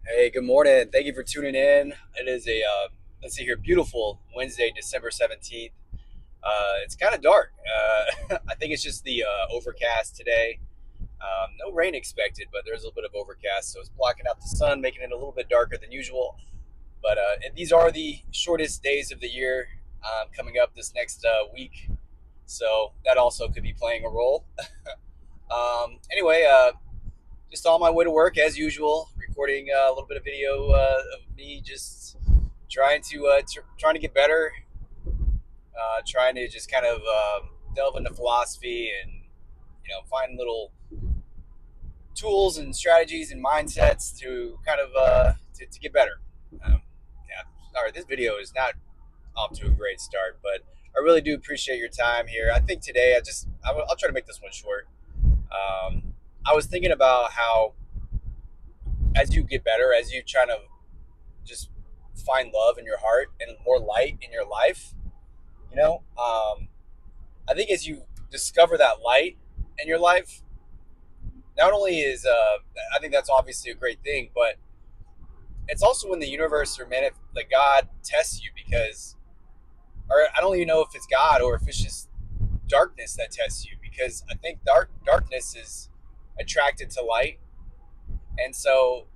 Hey, good morning. Thank you for tuning in. It is a let's see here, beautiful Wednesday, December 17th. It's kind of dark. I think it's just the overcast today. No rain expected, but there's a little bit of overcast, so it's blocking out the sun, making it a little bit darker than usual. But and these are the shortest days of the year coming up this next week, so that also could be playing a role. Anyway, just on my way to work as usual, recording a little bit of video of me just trying to get better, trying to just kind of delve into philosophy and find little tools and strategies and mindsets to kind of to get better. Yeah, all right. This video is not off to a great start, but I really do appreciate your time here. I think today I'll try to make this one short. I was thinking about how as you get better, as you try to just find love in your heart and more light in your life, I think as you discover that light in your life, not only is I think that's obviously a great thing, but it's also when the universe or like God tests you because, or I don't even know if it's God or if it's just darkness that tests you because I think darkness is attracted to light, and so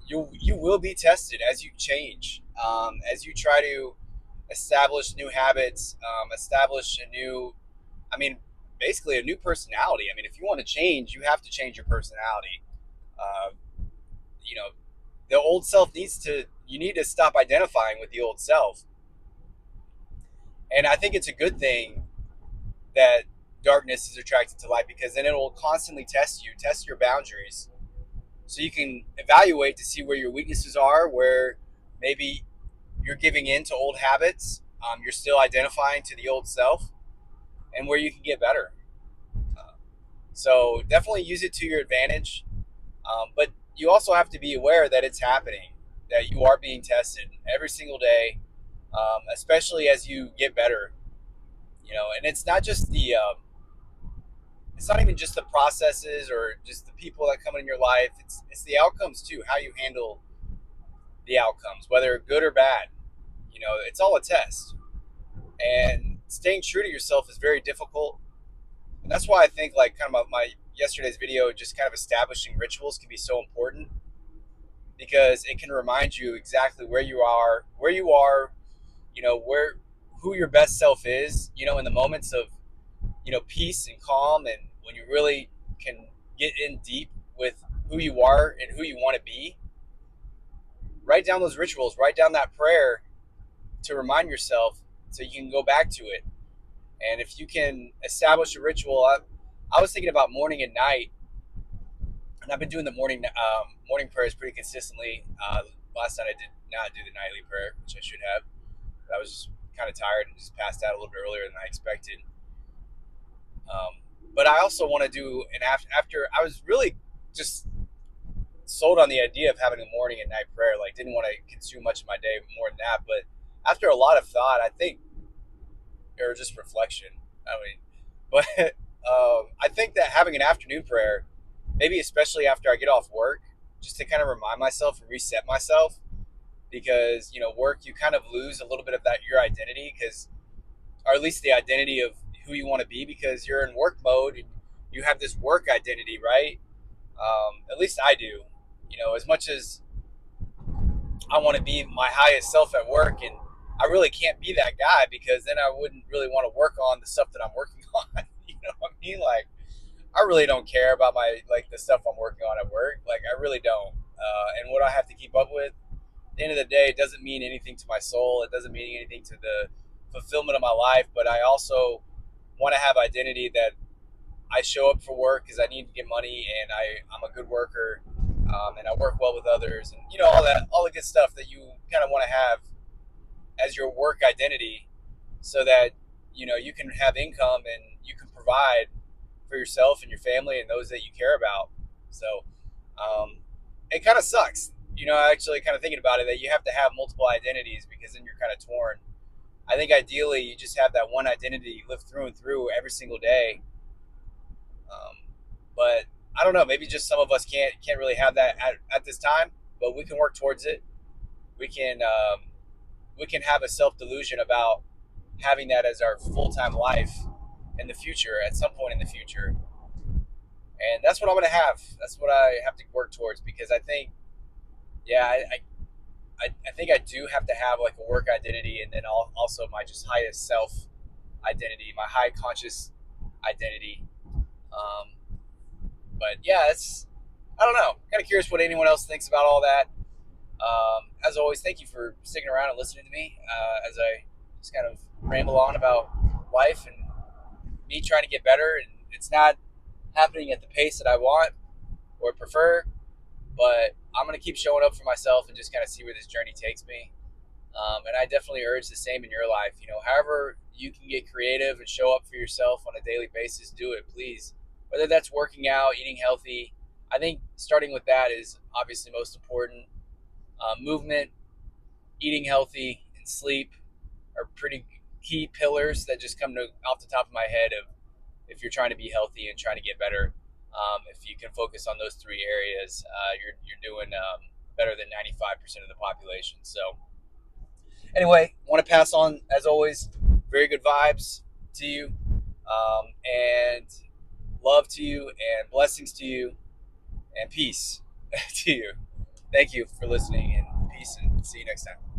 you will be tested as you change, as you try to establish new habits, establish a new, I mean, basically a new personality. I mean, if you want to change, you have to change your personality. Uh, you know, the old self you need to stop identifying with the old self. And I think it's a good thing that darkness is attracted to light because then it will constantly test your boundaries. So you can evaluate to see where your weaknesses are, where maybe you're giving in to old habits, you're still identifying to the old self, and where you can get better. Uh, so definitely use it to your advantage. But you also have to be aware that it's happening, that you are being tested every single day, especially as you get better. And it's not even just the processes or just the people that come in your life. It's the outcomes too, how you handle the outcomes, whether good or bad. It's all a test. And staying true to yourself is very difficult. And that's why I think like kind of my yesterday's video, just kind of establishing rituals can be so important because it can remind you exactly where you are, where who your best self is, in the moments of, peace and calm, and when you really can get in deep with who you are and who you want to be. Write down those rituals, write down that prayer to remind yourself so you can go back to it. And if you can establish a ritual, I was thinking about morning and night, and I've been doing the morning prayers pretty consistently. Last night I did not do the nightly prayer, which I should have. But I was just kind of tired and just passed out a little bit earlier than I expected. But I also want to do an after. I was really just sold on the idea of having a morning and night prayer. Like, didn't want to consume much of my day more than that. But after a lot of thought, I think, or just reflection, I mean, but I think that having an afternoon prayer, maybe especially after I get off work, just to kind of remind myself and reset myself, because work, you kind of lose a little bit of that your identity, because, or at least the identity of who you want to be, because you're in work mode and you have this work identity, right? At least I do. As much as I want to be my highest self at work, and I really can't be that guy because then I wouldn't really want to work on the stuff that I'm working on. You know what I mean? Like, I really don't care about the stuff I'm working on at work. Like, I really don't. And what I have to keep up with, at the end of the day, it doesn't mean anything to my soul. It doesn't mean anything to the fulfillment of my life. But I also want to have identity that I show up for work because I need to get money, and I'm a good worker, and I work well with others, and all the good stuff that you kind of want to have as your work identity, so that you can have income and you can provide for yourself and your family and those that you care about. So it kind of sucks, actually kind of thinking about it, that you have to have multiple identities because then you're kind of torn. I think ideally you just have that one identity you live through and through every single day. But I don't know, maybe just some of us can't really have that at this time. but we can work towards it. We can have a self delusion about having that as our full time life in the future, at some point in the future, and that's what I'm gonna have. That's what I have to work towards because I think, yeah, I think I do have to have like a work identity, and then also my just highest self identity, my high conscious identity. Um, but yeah, it's I don't know. Kind of curious what anyone else thinks about all that. As always, thank you for sticking around and listening to me as I just kind of ramble on about life and me trying to get better. And it's not happening at the pace that I want or prefer, but I'm going to keep showing up for myself and just kind of see where this journey takes me. And I definitely urge the same in your life. However you can get creative and show up for yourself on a daily basis, do it, please. Whether that's working out, eating healthy, I think starting with that is obviously most important. Movement, eating healthy, and sleep are pretty key pillars that just come off the top of my head of if you're trying to be healthy and trying to get better. If you can focus on those three areas, you're doing better than 95% of the population. So anyway, want to pass on, as always, very good vibes to you, and love to you, and blessings to you, and peace to you. Thank you for listening, and peace, and see you next time.